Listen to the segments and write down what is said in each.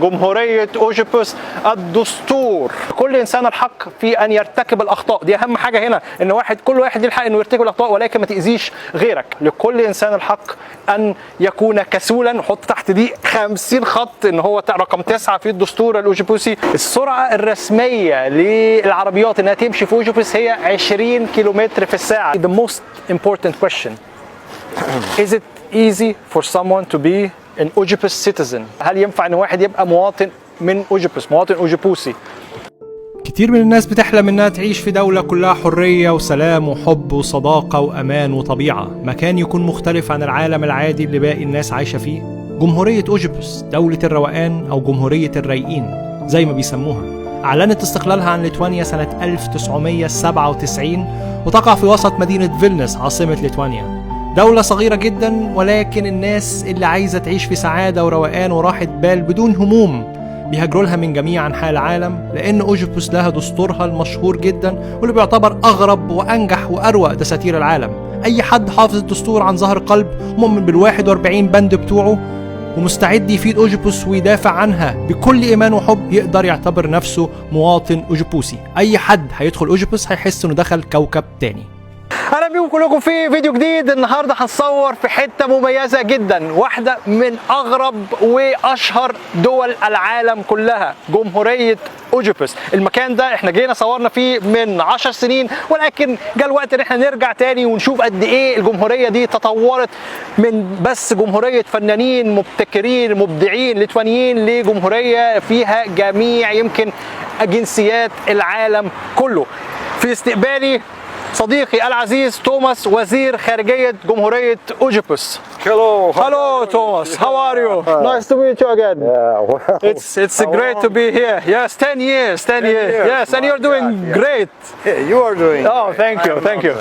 جمهورية أوجيبوس الدستور. كل إنسان الحق في أن يرتكب الأخطاء، دي أهم حاجة هنا، إن كل واحد ليه الحق إنه يرتكب الأخطاء ولكن ما تأذيش غيرك. لكل إنسان الحق أن يكون كسولا، نحط تحت دي 50 خط إن هو رقم 9 في الدستور الأوجيبوسي. السرعة الرسمية للعربيات إنها تمشي في أوجيبوس هي 20 كيلومتر في الساعة. The most important question is it easy for someone to be an Oedipus citizen؟ هل ينفع ان واحد يبقى مواطن من أوجيبوس، مواطن أوجيبوسي؟ كتير من الناس بتحلم انها تعيش في دولة كلها حرية وسلام وحب وصداقة وامان وطبيعة، مكان يكون مختلف عن العالم العادي اللي باقي الناس عايشة فيه. جمهورية أوجيبوس، دولة الروقان او جمهورية الرايقين زي ما بيسموها، اعلنت استقلالها عن ليتوانيا سنة 1997 وتقع في وسط مدينة فيلنس عاصمة ليتوانيا. دولة صغيرة جدا، ولكن الناس اللي عايزة تعيش في سعادة وروقان وراحة بال بدون هموم بيهاجروا لها من جميع أنحاء العالم، لأن أوجيبوس لها دستورها المشهور جدا واللي بيعتبر أغرب وأنجح وأروع دساتير العالم. أي حد حافظ الدستور عن ظهر قلب ومؤمن بال41 بند بتوعه ومستعد يفيد أوجيبوس ويدافع عنها بكل إيمان وحب يقدر يعتبر نفسه مواطن أوجيبوسي. أي حد هيدخل أوجيبوس هيحس إنه دخل كوكب تاني. اهلا بيكم كلكم في فيديو جديد. النهارده هنصور في حته مميزه جدا، واحده من اغرب واشهر دول العالم كلها، جمهوريه أوجيبوس. المكان ده احنا جينا صورنا فيه من 10 سنين، ولكن جاء الوقت ان احنا نرجع تاني ونشوف قد ايه الجمهوريه دي تطورت من بس جمهوريه فنانين مبتكرين مبدعين ليتوانيين لجمهوريه فيها جميع يمكن جنسيات العالم كله. في استقبالي صديقي العزيز توماس، وزير خارجية جمهورية أوجيبوس. Hello Thomas, how are you? Nice to meet you again. It's great to be here. Yes, 10 years. Yes, and you're doing great. You are doing. Oh, thank you.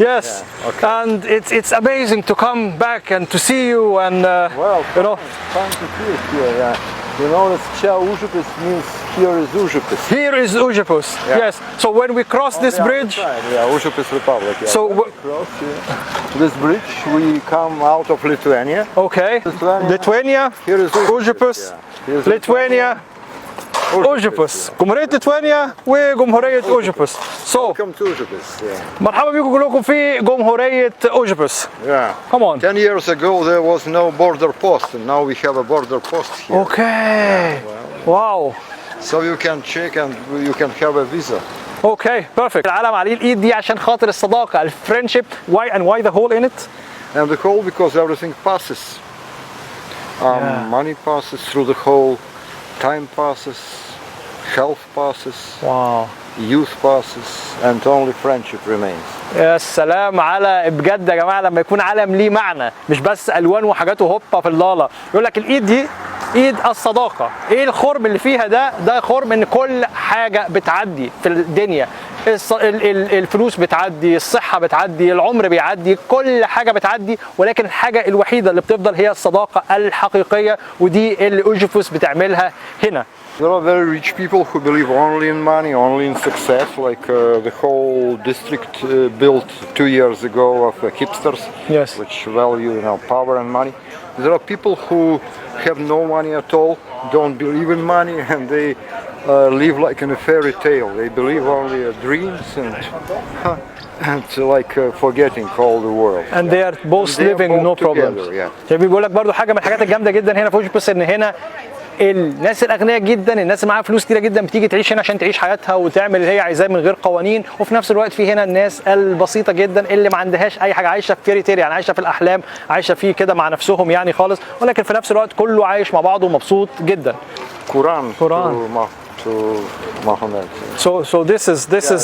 Yes, and it's amazing to come back and to see you and Well, you know. fun to see you here. Yeah. You know that Oujipus means here is Oujipus. Here is Oujipus. Yeah. Yes. So when we cross this bridge, Oujipus Republic. Yeah. so When we cross this bridge, we come out of Lithuania. okay, Lithuania, Here is Oujipus, Yeah. Here's Lithuania, أوجيبوس، جمهورية ليتوانيا وجمهورية أوجيبوس. Welcome to Oujipus. Yeah. مرحبا بكم كلكم في جمهورية أوجيبوس. Yeah. Come on. 10 years ago there was no border post, and now we have a border post here. Okay. Wow. So you can check and you can have a visa. Okay, perfect. العلم عليه الإيد دي عشان خاطر الصداقة، الفريندشيب. Why the hole in it? And the hole because everything passes. Money passes through the hole, time passes, health passes, Wow. youth passes, and only friendship remains. يا سلام على بجد يا جماعة لما يكون علم ليه معنى، مش بس ألوان وحاجات وهوبا في اللالا. يقول لك الإيد دي ايد الصداقه. ايه الخرم اللي فيها ده خرم ان كل حاجه بتعدي في الدنيا، الفلوس بتعدي، الصحه بتعدي، العمر بيعدي، كل حاجه بتعدي، ولكن الحاجه الوحيده اللي بتفضل هي الصداقه الحقيقيه، ودي اللي أوجيبوس بتعملها هنا. There are very rich people who believe only in money, only in success, like the whole district built 2 years ago of hipsters, Yes. which value power and money. There are people who have no money at all, don't believe in money, and they live like in a fairy tale. They believe only in dreams and like forgetting all the world. And they are both living no problems. Yeah. بيقول لك برضو حاجه من الحاجات الجامده جدا هنا في أوجيبوس، ان هنا الناس الاغنياء جدا، الناس اللي معاها فلوس كتيره جدا بتيجي تعيش هنا عشان تعيش حياتها وتعمل اللي هي عايزاه من غير قوانين، وفي نفس الوقت في هنا الناس البسيطه جدا اللي ما عندهاش اي حاجه، عايشه في فيري تيل، يعني عايشه في الاحلام، عايشه فيه كده مع نفسهم يعني خالص، ولكن في نفس الوقت كله عايش مع بعضه ومبسوط جدا. Quran. To Muhammad. So this is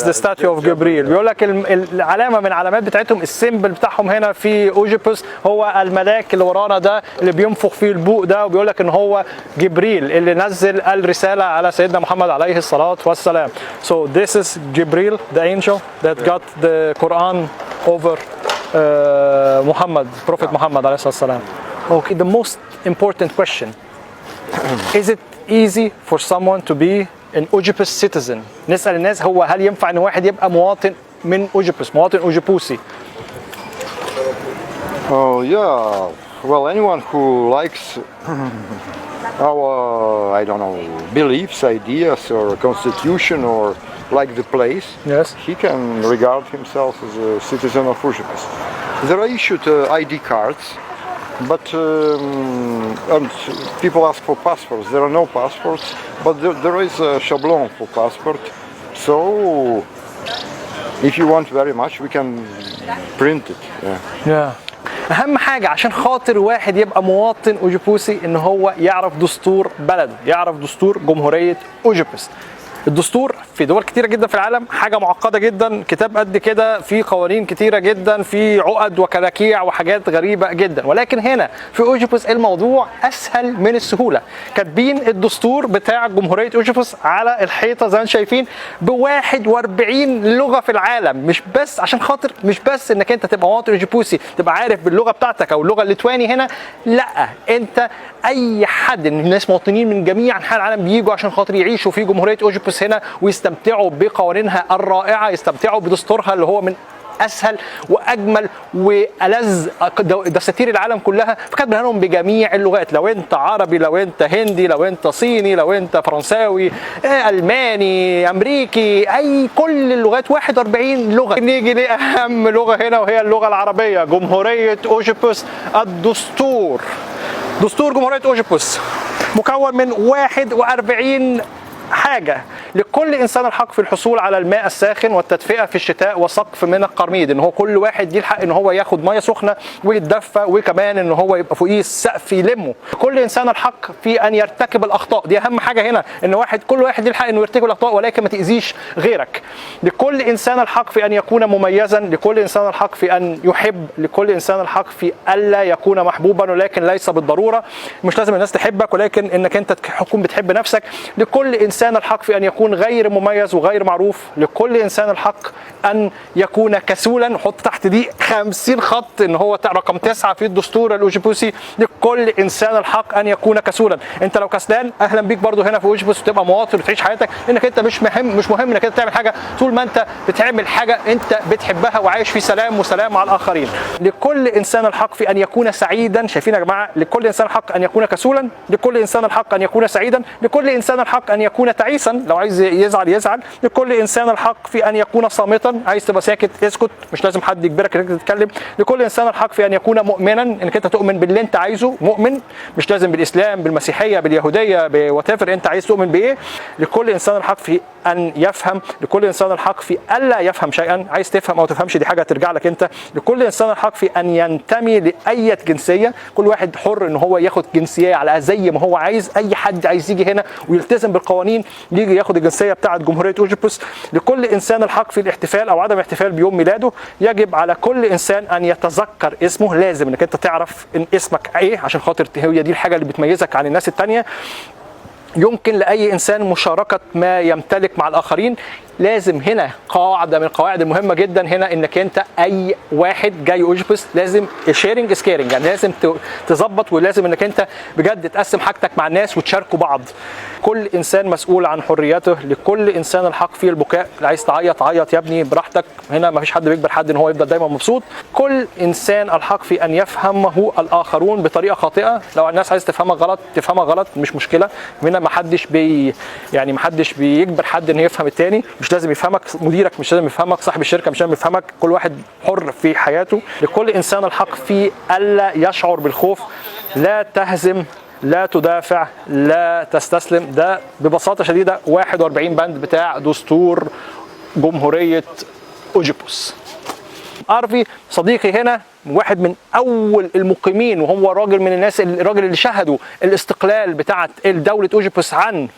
the statue of Gabriel. بيقول لك العلامه من العلامات بتاعتهم، السيمبل بتاعهم هنا في أوجيبوس هو الملاك اللي ورانا ده اللي بينفخ فيه البوق ده، وبيقول لك ان هو جبريل اللي نزل الرساله على سيدنا محمد عليه الصلاه والسلام. So this is Gabriel, the angel that got the Quran over Muhammad, Prophet Muhammad عليه الصلاه والسلام. Okay, the most important question. Is it easy for someone to be an Oedipus citizen؟ نسأل الناس هو هل ينفع ان واحد يبقى مواطن من أوجيبوس، مواطن أوجيبوسي؟ Oh yeah, well anyone who likes our, I don't know, beliefs, ideas, or constitution, or like the place, Yes. he can regard himself as a citizen of Ujpest. There are issued ID cards, but and people ask for passports. There are no passports, but there is a schablon for passport. So if you want very much, we can print it. Yeah. اهم حاجه عشان خاطر واحد يبقى مواطن اوجيبوسي ان هو يعرف دستور بلده، يعرف دستور جمهوريه اوجيبوس. الدستور في دول كتيره جدا في العالم حاجه معقده جدا، كتاب قد كده، في قوانين كتيره جدا، في عقد وكلاكيع وحاجات غريبه جدا، ولكن هنا في اوجيبوس الموضوع اسهل من السهوله. كاتبين الدستور بتاع جمهوريه اوجيبوس على الحيطه زي ما انتم شايفين ب 41 لغه في العالم، مش بس عشان خاطر مش بس انك انت تبقى مواطن اوجيبوسي تبقى عارف باللغه بتاعتك او اللغه الليتواني هنا، لا، انت اي حد من الناس مواطنين من جميع انحاء العالم بيجوا عشان خاطر يعيشوا في جمهوريه اوجيبوس هنا ويستمتعوا بقوانينها الرائعه، يستمتعوا بدستورها اللي هو من اسهل واجمل والذ دساتير العالم كلها، فكاتبها لهم بجميع اللغات، لو انت عربي، لو انت هندي، لو انت صيني، لو انت فرنساوي، الماني، امريكي، اي كل اللغات 41 لغه. نيجي لاهم لغه هنا وهي اللغه العربيه. جمهوريه اوجيبوس الدستور. دستور جمهوريه اوجيبوس مكون من 41 حاجة. لكل إنسان الحق في الحصول على الماء الساخن والتدفئة في الشتاء وسقف من القرميد، إن هو كل واحد يلحق إن هو ياخد مية سخنة ويتدفى، وكمان إن هو يبقى فوقيه السقف يلمه. كل إنسان الحق في أن يرتكب الأخطاء، دي أهم حاجة هنا، إن كل واحد يلحق إنه يرتكب الأخطاء ولكن ما تأذيش غيرك. لكل إنسان الحق في أن يكون مميزا، لكل إنسان الحق في أن يحب، لكل إنسان الحق في ألا يكون محبوبا ولكن ليس بالضرورة، مش لازم الناس تحبك ولكن إنك أنت تكون بتحب نفسك. لكل إنسان الحق في أن يكون غير مميز وغير معروف. لكل إنسان الحق أن يكون كسولا، نحط تحت دي 50 خط إن هو رقم 9 في الدستور الأوجيبوسي. لكل إنسان الحق أن يكون كسولا. أنت لو كسلان أهلا بيك برضو هنا في أوجيبوس وتبقى مواطن وتعيش حياتك، إنك أنت مش مهم إنك أنت تعمل حاجة طول ما أنت بتعمل حاجة أنت بتحبها وعايش في سلام وسلام مع الآخرين. لكل إنسان الحق في أن يكون سعيدا. شايفين يا جماعة؟ لكل إنسان الحق أن يكون كسولا، لكل إنسان الحق أن يكون سعيدا، لكل إنسان الحق أن يكون تعيسا، لو عايز يزعل يزعل، لكل انسان الحق في ان يكون صامتا، عايز تبقى ساكت اسكت، مش لازم حد يجبرك انك تتكلم. لكل انسان الحق في ان يكون مؤمنا، انك انت تؤمن باللي انت عايزه، مؤمن، مش لازم بالاسلام، بالمسيحيه، باليهوديه، بواتيفر انت عايز تؤمن بايه. لكل انسان الحق في ان يفهم، لكل انسان الحق في الا يفهم شيئا، عايز تفهم او تفهمش دي حاجه ترجع لك انت. لكل انسان الحق في ان ينتمي لاي جنسيه، كل واحد حر ان هو ياخد جنسيه على زي ما هو عايز، اي حد عايز يجي هنا ويلتزم بالقوانين يجي ياخد الجنسيه بتاعه جمهوريه اوجيبوس. لكل انسان الحق في الاحتفال او عدم الاحتفال بيوم ميلاده. يجب على كل انسان ان يتذكر اسمه، لازم انك انت تعرف ان اسمك ايه عشان خاطر هي دي الحاجه اللي بتميزك عن الناس التانيه. يمكن لاي انسان مشاركه ما يمتلك مع الاخرين. لازم هنا قاعده من القواعد المهمه جدا هنا، انك انت اي واحد جاي اوجيبوس لازم شيرنج از كيرنج، يعني لازم تظبط، ولازم انك انت بجد تقسم حاجتك مع الناس وتشاركوا بعض. كل انسان مسؤول عن حريته. لكل انسان الحق في البكاء، اللي عايز تعيط عيط يا ابني براحتك، هنا ما فيش حد بيجبر حد ان هو يفضل دايما مبسوط. كل انسان الحق في ان يفهمه الاخرون بطريقه خاطئه، لو الناس عايز تفهمك غلط تفهمها غلط مش مشكله، هنا ما حدش يعني ما حدش بيجبر حد ان يفهم التاني، مش لازم يفهمك مديرك، مش لازم يفهمك صاحب الشركه، مش لازم يفهمك، كل واحد حر في حياته. لكل انسان الحق في الا يشعر بالخوف. لا تهزم، لا تدافع، لا تستسلم. ده ببساطه شديده 41 بند بتاع دستور جمهوريه اوجيبوس. ارفي صديقي هنا واحد من اول المقيمين، وهو راجل من الناس الراجل اللي شهدوا الاستقلال بتاعه دوله اوجيبوس عن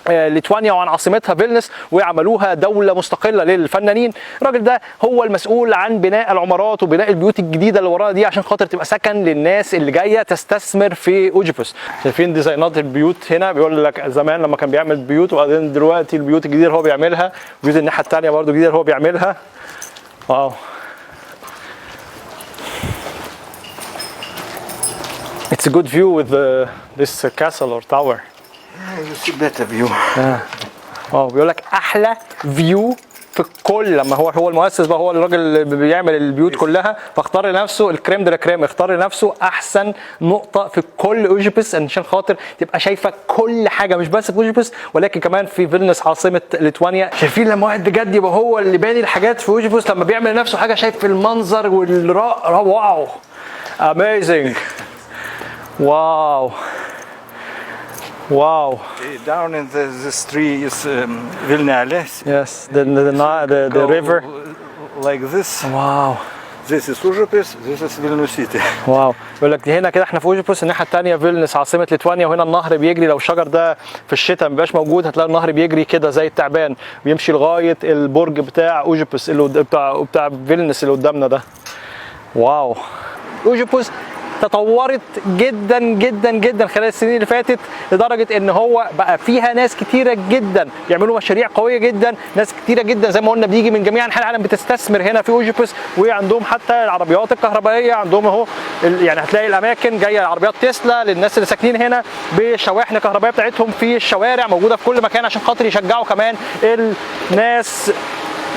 ليتوانيا وعن عاصمتها فيلنس، ويعملوها دولة مستقلة للفنانين. الراجل ده هو المسؤول عن بناء العمارات وبناء البيوت الجديدة اللي وراها دي عشان خاطر تبقى سكن للناس اللي جاية تستثمر في اوجيبوس. شايفين ديزاينات البيوت هنا؟ بيقول لك زمان لما كان بيعمل بيوت، وبعدين دلوقتي البيوت الجديدة اللي هو بيعملها، البيوت الناحية التانية برضو جديدة اللي هو بيعملها. واو. It's a good view with this castle or tower. You see better view. بيقول لك احلى فيو في الكل. لما هو المؤسس بقى، هو الراجل اللي بيعمل البيوت كلها، فاختار لنفسه الكريم دلا كريم، اختار لنفسه احسن نقطه في كل اوجيبس عشان خاطر تبقى شايفه كل حاجه، مش بس في اوجيبس ولكن كمان في فيلنس عاصمه ليتوانيا. شايفين لما واحد بجد يبقى هو اللي باني الحاجات في اوجيبس، لما بيعمل لنفسه حاجه شايف المنظر واو اميزنج. واو Wow. Down in this tree is Vilnales. Yes, the river. Like this. Wow. This is Užupis, this is Vilnius city. واو. بيقول لك هنا كده احنا في اوجيبوس، الناحيه الثانيه فيلنس عاصمه ليتوانيا، وهنا النهر بيجري. لو الشجر ده في الشتاء ما بيبقاش موجود هتلاقي النهر بيجري كده زي التعبان، بيمشي لغايه البرج بتاع اوجيبوس اللي بتاع فيلنس اللي قدامنا ده. واو. اوجيبوس تطورت جدا جدا جدا خلال السنين اللي فاتت، لدرجه ان هو بقى فيها ناس كتيره جدا يعملوا مشاريع قويه جدا، ناس كتيره جدا زي ما قلنا بيجي من جميع انحاء العالم بتستثمر هنا في اوجيبوس، وعندهم حتى العربيات الكهربائيه عندهم اهو. يعني هتلاقي الاماكن جايه عربيات تسلا للناس اللي ساكنين هنا بشواحن كهربائيه بتاعتهم في الشوارع، موجوده في كل مكان عشان خاطر يشجعوا كمان الناس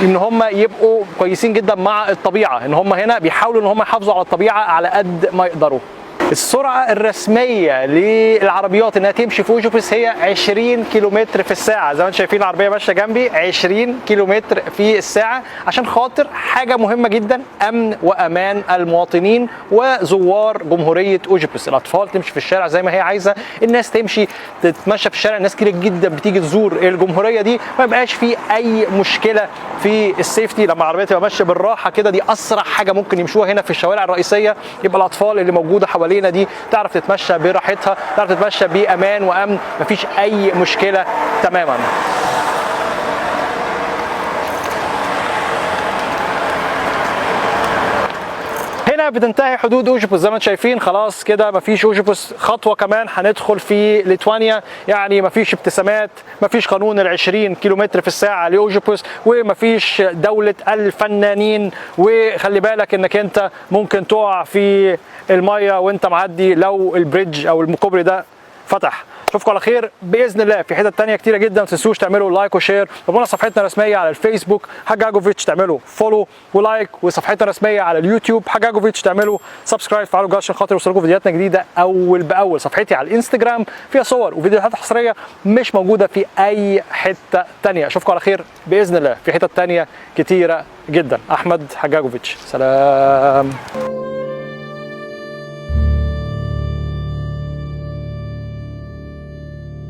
ان هم يبقوا كويسين جدا مع الطبيعه، ان هم هنا بيحاولوا ان هم يحافظوا على الطبيعه على قد ما يقدروا. السرعه الرسميه للعربيات انها تمشي في اوجيبوس هي 20 كيلومتر في الساعه، زي ما انتم شايفين العربيه ماشيه جنبي 20 كيلومتر في الساعه، عشان خاطر حاجه مهمه جدا، امن وامان المواطنين وزوار جمهوريه اوجيبوس. الاطفال تمشي في الشارع زي ما هي عايزه، الناس تمشي تتمشى في الشارع، الناس كتير جدا بتيجي تزور الجمهوريه دي، ما يبقاش في اي مشكله في السيفتي. لما العربيه تبقى ماشيه بالراحه كده، دي اسرع حاجه ممكن يمشوها هنا في الشوارع الرئيسيه، يبقى الاطفال اللي موجوده حوالينا دي تعرف تتمشى براحتها، تعرف تتمشى بامان وامن، مفيش اي مشكله تماما. هنا بتنتهي حدود اوجيبوس زي ما انتم شايفين، خلاص كده مفيش اوجيبوس، خطوه كمان هندخل في ليتوانيا، يعني مفيش ابتسامات، مفيش قانون ال 20 كيلومتر في الساعه لاوجيبوس، ومفيش دوله الفنانين. وخلي بالك انك انت ممكن تقع في الميه وانت معدي لو البريدج او الكوبري ده فتح. اشوفكم على خير باذن الله في حتت تانية كتيره جدا. ما تنسوش تعملوا لايك وشير، تابعونا صفحتنا الرسميه على الفيسبوك حجاجوفيتش، تعملوا فولو ولايك، وصفحتنا الرسميه على اليوتيوب حجاجوفيتش تعملوا سبسكرايب، فعلوا الجرس عشان خاطر يوصلكم فيديوهاتنا جديده اول باول. صفحتي على الانستجرام فيها صور وفيديوهات حصريه مش موجوده في اي حته تانية. اشوفكم على خير باذن الله في حتت تانية كتيره جدا. احمد حجاجوفيتش، سلام.